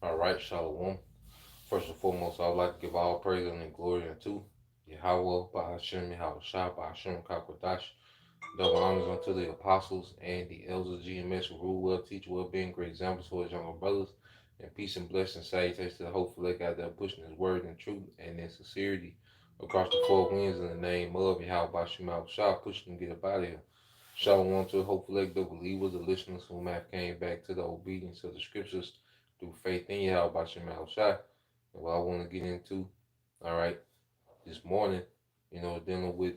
All right, Shalom. First and foremost, I would like to give all praise and glory unto Yahweh, Bahashem, Yahweh Shah, Bahashem, Kakwadash. Double honors unto the apostles and the elders of GMS who rule well, teach well, being great examples for his younger brothers. And peace and blessing, salutations to the hopeful elect out there pushing his word in truth and in sincerity across the four winds in the name of Yahweh Bahashem, Yahweh Shah, pushing them to get up out of here. Shalom to the hopeful elect, the believers, the listeners who have came back to the obedience of the scriptures through faith in Yahweh Bahashem, Yahweh Shah. And what I want to get into, all right, this morning, dealing with,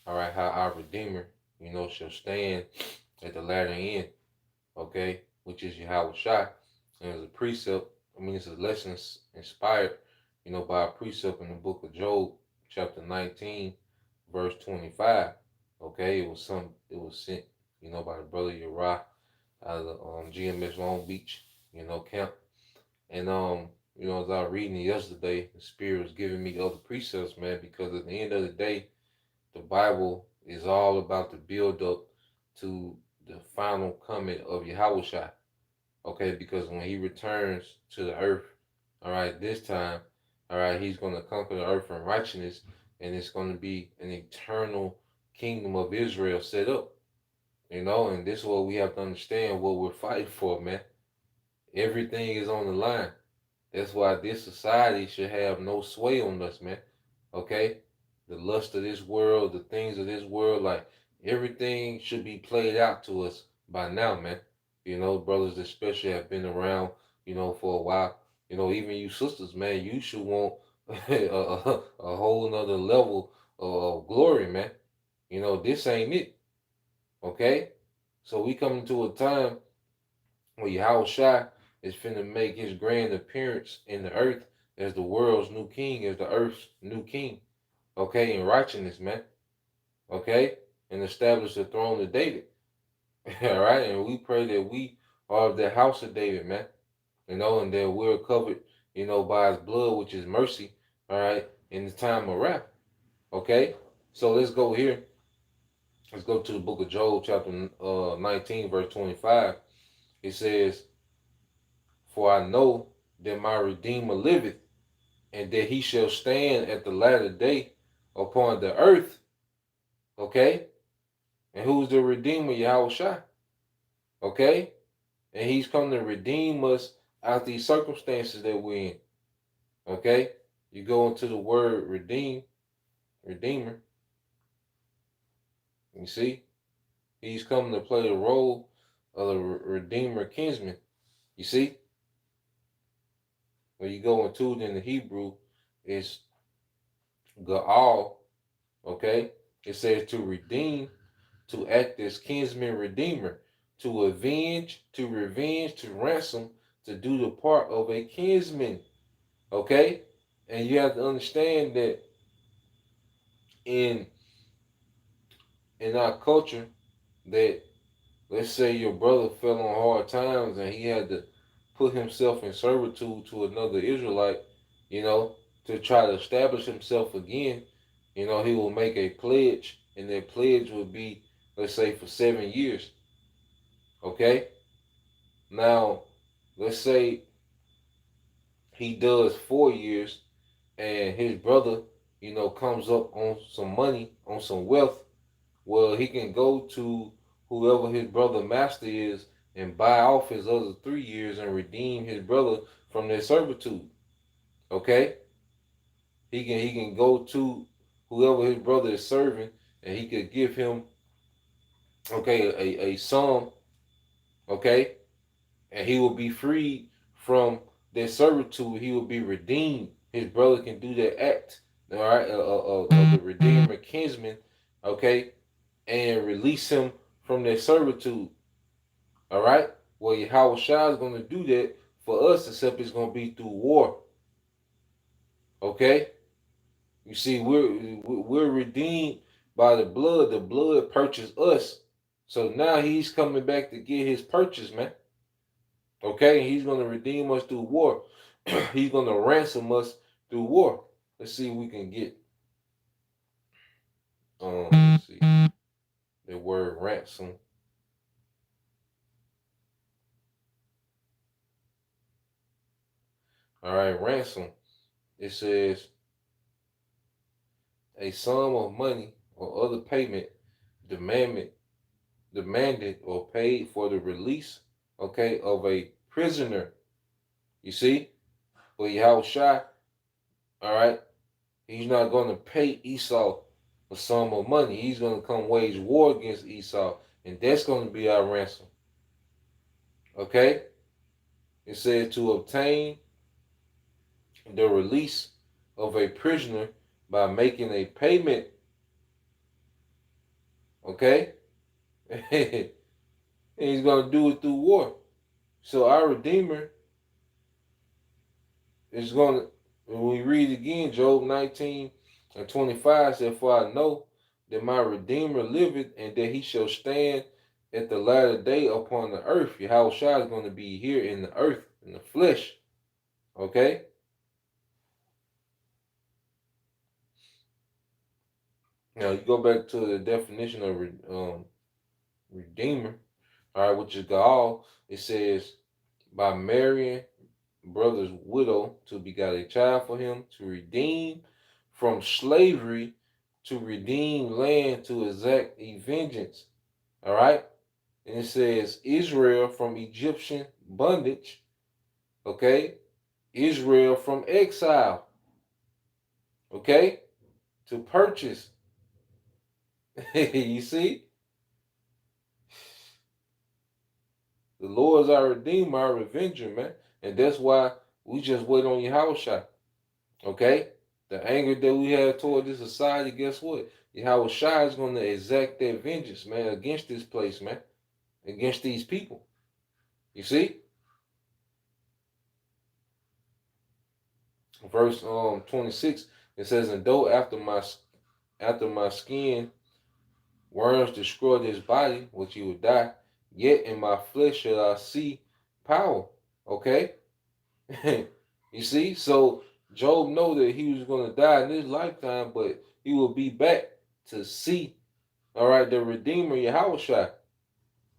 all right, how our Redeemer, shall stand at the latter end, okay, which is Yahweh Shai. And as a precept, it's a lesson inspired, by a precept in the book of Job, chapter 19, verse 25. Okay, it was sent, by the brother Uriah out of the GMS Long Beach, camp. And as I was reading it yesterday, the Spirit was giving me other precepts, man, because at the end of the day, the Bible is all about the build up to the final coming of Yahushua. Okay, because when he returns to the earth, all right, this time, all right, he's going to conquer the earth in righteousness, and it's going to be an eternal kingdom of Israel set up. And this is what we have to understand what we're fighting for, man. Everything is on the line. That's why this society should have no sway on us, man. Okay? The lust of this world, the things of this world, like everything should be played out to us by now, man. Brothers especially have been around, for a while. Even you sisters, man, you should want a whole nother level of glory, man. This ain't it. Okay? So we come into a time where Yahweh Shai is finna make his grand appearance in the earth as the world's new king, as the earth's new king. Okay, in righteousness, man. Okay? And establish the throne of David. All right? And we pray that we are of the house of David, man. And that we're covered, by his blood, which is mercy. All right? In the time of wrath. Okay? So let's go here. Let's go to the book of Job, chapter 19, verse 25. It says, "For I know that my Redeemer liveth, and that he shall stand at the latter day upon the earth." Okay? And who's the Redeemer? Yahweh Shai. Okay? And he's come to redeem us out of these circumstances that we're in. Okay? You go into the word redeem, redeemer. You see? He's coming to play the role of the redeemer kinsman. You see? When you go into it in the Hebrew, it's Gaal. Okay? It says to redeem, to act as kinsman redeemer, to avenge, to revenge, to ransom, to do the part of a kinsman. Okay? And you have to understand that in our culture, that let's say your brother fell on hard times and he had to put himself in servitude to another Israelite, you know, to try to establish himself again, you know, he will make a pledge, and that pledge will be, let's say, for 7 years. Okay? Now, let's say he does 4 years and his brother, you know, comes up on some money, on some wealth. Well, he can go to whoever his brother master is and buy off his other 3 years and redeem his brother from their servitude. Okay? He can go to whoever his brother is serving, and he could give him, okay, a sum, okay, and he will be freed from their servitude. He will be redeemed. His brother can do that act, all right, of the redeemer kinsman, okay, and release him from their servitude. All right. Well, Yahweh Shah is going to do that for us, except it's going to be through war. Okay. You see, we're redeemed by the blood. The blood purchased us. So now he's coming back to get his purchase, man. Okay, and he's going to redeem us through war. He's going to ransom us through war. Let's see if we can get let's see the word ransom. All right, ransom. It says a sum of money or other payment demanded demanded or paid for the release, okay, of a prisoner. You see? But Yahweh Shai, all right, he's not going to pay Esau a sum of money. He's going to come wage war against Esau, and that's going to be our ransom. Okay? It says to obtain the release of a prisoner by making a payment. Okay? And he's going to do it through war. So our Redeemer is going to, when we read again, Job 19:25 said, "For I know that my Redeemer liveth, and that he shall stand at the latter day upon the earth." Yahweh Shai is going to be here in the earth, in the flesh. Okay? Now you go back to the definition of Redeemer, all right, which is Gaal. It says, by marrying brother's widow to begot a child for him, to redeem from slavery, to redeem land, to exact a vengeance. All right. And it says Israel from Egyptian bondage. Okay. Israel from exile. Okay. To purchase. You see? The Lord is our redeemer, our revenger, man. And that's why we just wait on Yahweh. Okay? The anger that we have toward this society, guess what? Yahweh Shai is going to exact that vengeance, man, against this place, man, against these people. You see? Verse 26, it says, "And though after my skin worms destroy this body, which he would die, yet in my flesh shall I see power." Okay? You see? So Job know that he was going to die in his lifetime, but he will be back to see, all right, the Redeemer, Yahweh.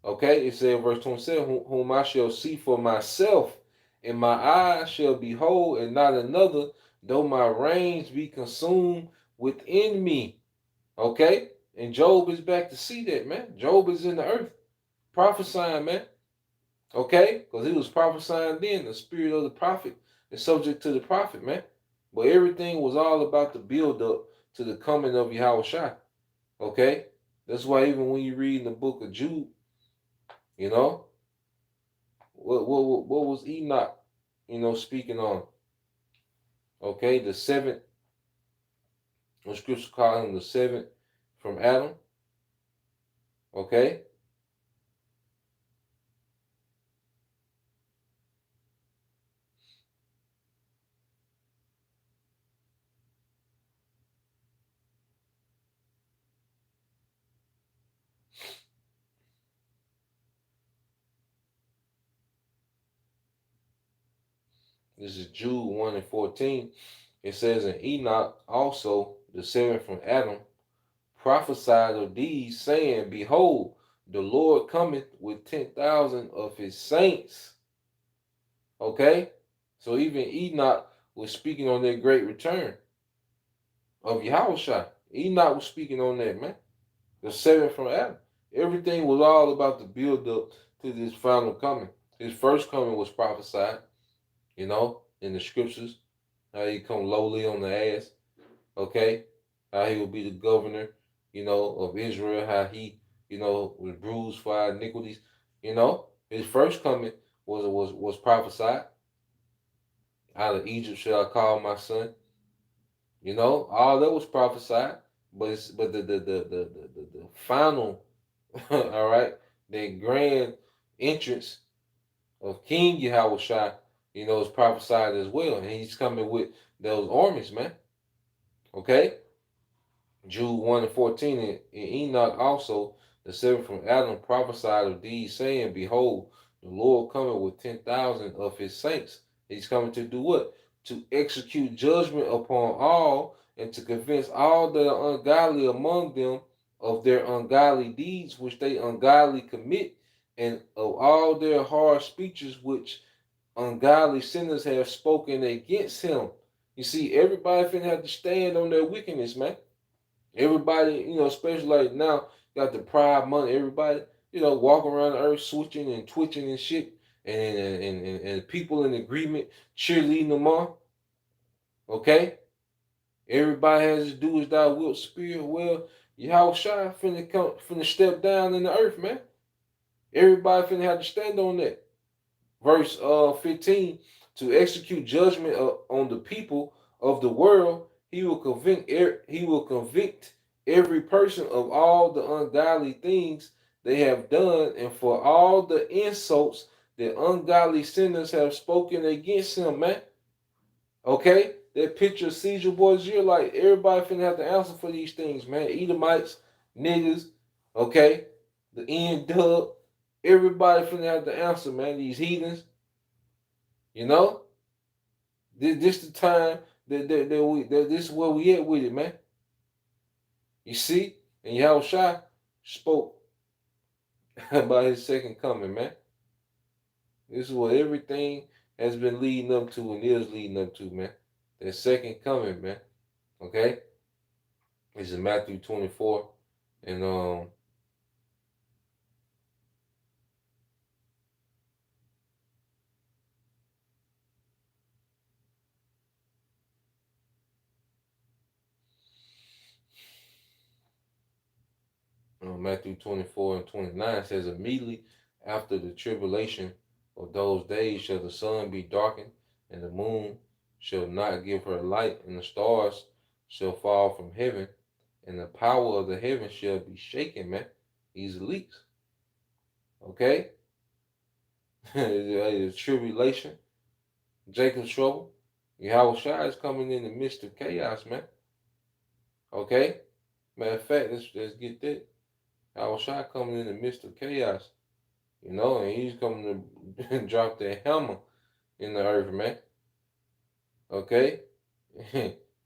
Okay? It said, verse 27, "Whom I shall see for myself, and my eyes shall behold, and not another, though my reins be consumed within me." Okay? And Job is back to see that, man. Job is in the earth prophesying, man. Okay? Because he was prophesying then. The spirit of the prophet is subject to the prophet, man. But everything was all about the build up to the coming of Yahweh Shai. Okay? That's why even when you read in the book of Jude, you know, what was Enoch, you know, speaking on? Okay, the seventh, what scripture call him the seventh from Adam. Okay? This is Jude 1 and 14. It says, "And Enoch also, the seventh from Adam, prophesied of these, saying, Behold, the Lord cometh with 10,000 of his saints." Okay? So even Enoch was speaking on that great return of Yahushua. Enoch was speaking on that, man. The seventh from Adam. Everything was all about the build up to this final coming. His first coming was prophesied, in the scriptures. How he come lowly on the ass, okay? How he will be the governor, of Israel. How he, was bruised for our iniquities. His first coming was prophesied. Out of Egypt shall I call my son. All that was prophesied, but the final, all right, the grand entrance of King Yahushua, is prophesied as well, and he's coming with those armies, man. Okay, Jude 1 and 14, and Enoch also, the seventh from Adam, prophesied of these, saying, Behold, the Lord coming with 10,000 of his saints. He's coming to do what? To execute judgment upon all, and to convince all that are ungodly among them of their ungodly deeds which they ungodly commit, and of all their harsh speeches which ungodly sinners have spoken against him. You see, everybody finna have to stand on their wickedness, man. Everybody, especially like now, got the pride money. Everybody, walking around the earth switching and twitching and shit, and people in agreement cheerleading them on. Okay, everybody has to do as thou wilt, spirit. Well, Yahushua finna step down in the earth, man. Everybody finna have to stand on that. Verse 15, to execute judgment on the people of the world, he will convict every person of all the ungodly things they have done, and for all the insults that ungodly sinners have spoken against him, man. Okay? That picture of Caesar boys, you're like, everybody finna have to answer for these things, man. Edomites, niggas, okay? The end dub, everybody finna have to answer, man. These heathens, you know? This the time that this is where we at with it, man. You see? And Yahushua spoke about his second coming, man. This is what everything has been leading up to and is leading up to, man. That second coming, man. Okay? This is Matthew 24. And Matthew 24 and 29 says, immediately after the tribulation of those days shall the sun be darkened, and the moon shall not give her light, and the stars shall fall from heaven, and the power of the heaven shall be shaken, man. These leaks. Okay? The tribulation, Jacob's trouble. Yahushua is coming in the midst of chaos, man. Okay? Matter of fact, let's get that. Yahushua coming in the midst of chaos. And he's coming to drop that hammer in the earth, man. Okay?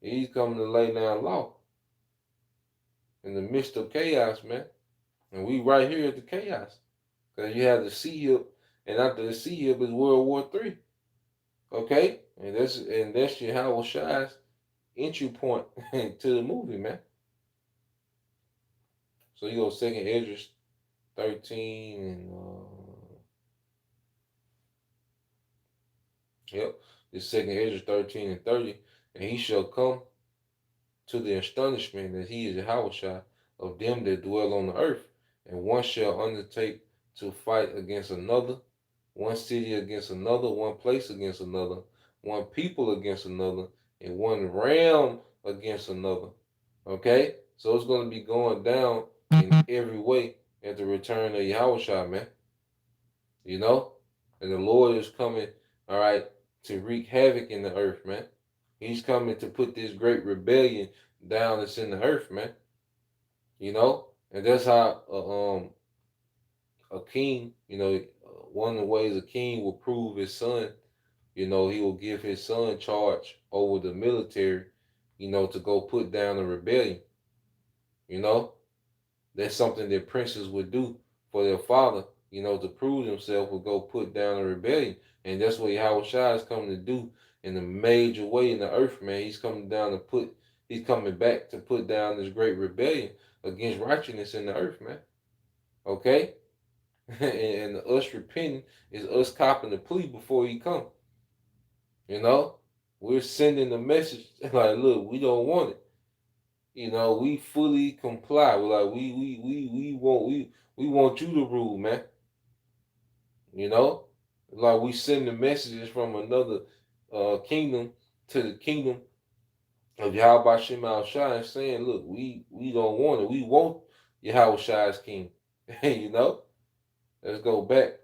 He's coming to lay down law in the midst of chaos, man. And we right here at the chaos. Because you have the sea hip, and after the sea hip is World War III. Okay? And that's your Howard Shy's entry point to the movie, man. So you go second Esdras 13 and yep. This second Esdras 13 and 30. And he shall come to the astonishment that he is a Yahushua of them that dwell on the earth, and one shall undertake to fight against another, one city against another, one place against another, one people against another, and one realm against another. Okay? So it's going to be going down in every way at the return of Yahushua, man. And the Lord is coming, all right, to wreak havoc in the earth, man. He's coming to put this great rebellion down that's in the earth, man. And that's how a king, one of the ways a king will prove his son, You know, he will give his son charge over the military, you know, to go put down the rebellion. You know, that's something that princes would do for their father, you know, to prove themselves, would go put down a rebellion. And that's what Yahweh Shai is coming to do in a major way in the earth, man. He's coming back to put down this great rebellion against righteousness in the earth, man. Okay? And us repenting is us copping the plea before he come. You know? We're sending the message like, look, we don't want it. You know, we fully comply. We're like, we want you to rule, man. You know, like we send the messages from another kingdom to the kingdom of Yahweh Shema Shai, saying, look, we don't want it. We want Yahweh Shai's king. You know, let's go back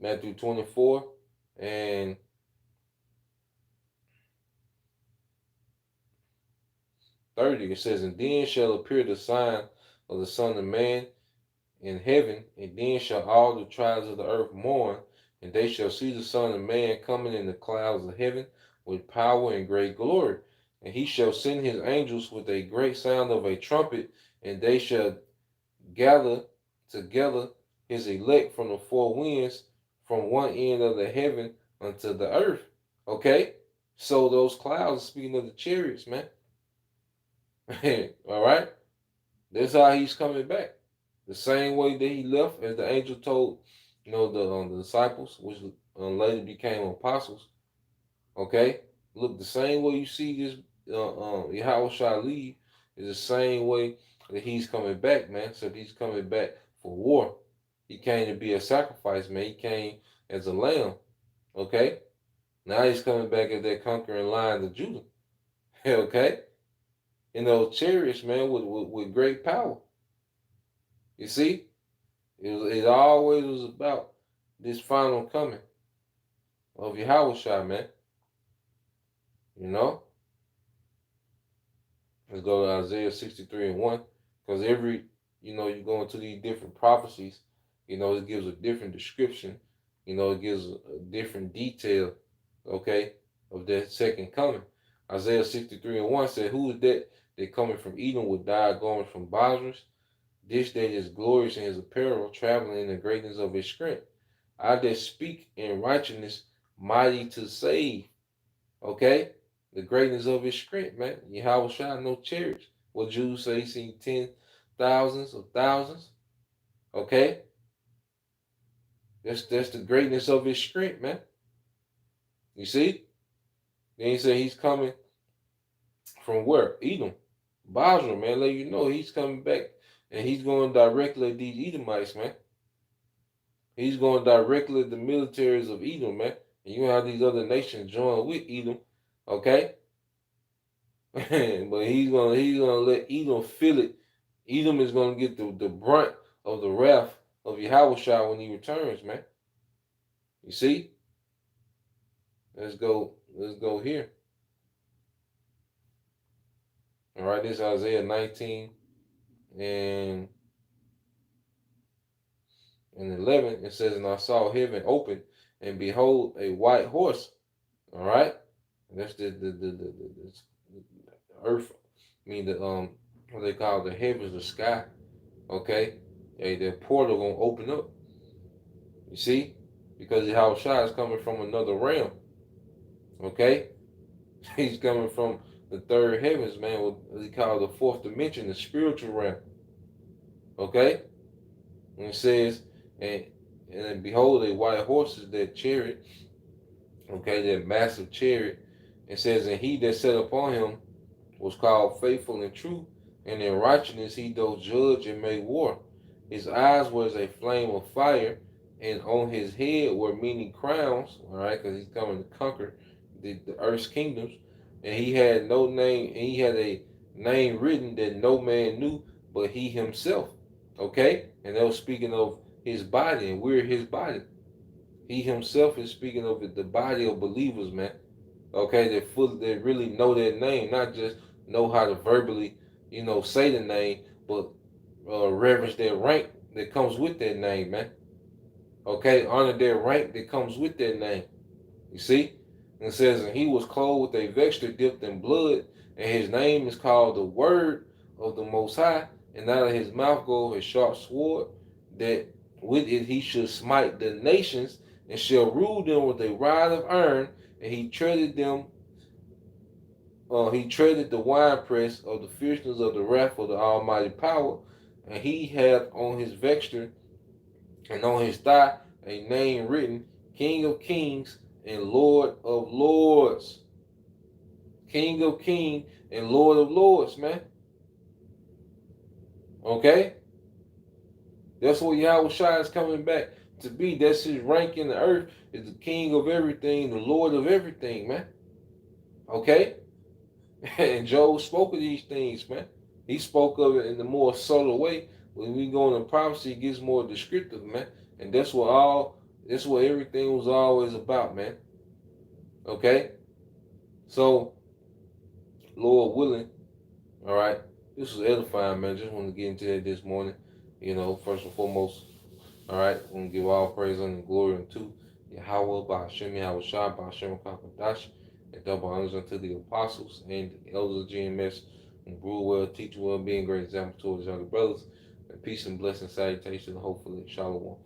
Matthew 24 and 30. It says, and then shall appear the sign of the Son of Man in heaven, and then shall all the tribes of the earth mourn, and they shall see the Son of Man coming in the clouds of heaven with power and great glory. And he shall send his angels with a great sound of a trumpet, and they shall gather together his elect from the four winds, from one end of the heaven unto the earth. Okay? So those clouds are speaking of the chariots, man. All right? That's how he's coming back. The same way that he left, as the angel told, you know, the disciples, which later became apostles. Okay, look, the same way you see this Yahweh shall leave is the same way that he's coming back, man. So he's coming back for war. He came to be a sacrifice, man. He came as a lamb. Okay, now he's coming back as that conquering lion of Judah. Okay, in those chariots, man, with great power. You see, it always was about this final coming of Yahweh, man. You know? Let's go to Isaiah 63 and 1. Because you go into these different prophecies, it gives a different description. It gives a different detail, okay, of that second coming. Isaiah 63 and 1 said, who is that coming from Edom with die going from Bosras? This day is glorious in his apparel, traveling in the greatness of his strength. I that speak in righteousness, mighty to save. Okay? The greatness of his strength, man. Yahweh Shai, no chariots. What Jews say he seen 10,000s of thousands. Okay? That's the greatness of his strength, man. You see? Then he said he's coming from where? Edom. Basra, man. Let you know he's coming back and he's going directly at these Edomites, man. He's going directly at the militaries of Edom, man. And you have these other nations join with Edom, okay? But he's gonna let Edom feel it. Edom is gonna get the brunt of the wrath of Yahweh when he returns, man. You see? Let's go here. All right, this is Isaiah 19 and 11. It says, and I saw heaven open, and behold, a white horse. All right, and that's the earth. I mean what they call the heavens, the sky. Okay, the portal gonna open up. You see, because Yahweh Shai is coming from another realm. Okay, he's coming from the third heavens, man. What they call the fourth dimension, the spiritual realm. Okay, and it says, and behold, a white horse is that chariot. Okay, that massive chariot. It says, and he that sat upon him was called faithful and true, and in righteousness he doth judge and make war. His eyes were as a flame of fire, and on his head were many crowns, all right, because he's coming to conquer the earth's kingdoms. And he had no name, and he had a name written that no man knew but he himself. Okay? And they were speaking of his body, and we're his body. He himself is speaking of the body of believers, man. Okay, that really know their name, not just know how to verbally, say the name, but reverence their rank that comes with that name, man. Okay, honor their rank that comes with their name. You see? And it says, and he was clothed with a vesture dipped in blood, and his name is called the Word of the Most High, and out of his mouth goes a sharp sword, that with it he should smite the nations, and shall rule them with a rod of iron, and he treaded the winepress of the fierceness of the wrath of the Almighty power, and he hath on his vesture and on his thigh a name written, King of Kings and Lord of Lords. King of Kings and Lord of Lords, man. Okay? That's what Yahweh Shai is coming back to be. That's his rank in the earth, is the King of everything, the Lord of everything, man. Okay? And Job spoke of these things, man. He spoke of it in the more subtle way. When we go into prophecy, it gets more descriptive, man. And that's what everything was always about, man. Okay? So, Lord willing, all right. This was edifying, man. Just want to get into it this morning. First and foremost, all right, we're going to give all praise and glory unto Yahweh, Ba'ashem, Yahweh Shai, Ba'ashem, Kakadash, and double honors unto the apostles and the elders of GMS, and grew well, teach well, being great example towards younger brothers. And peace and blessing, salutation, hopefully, shalom.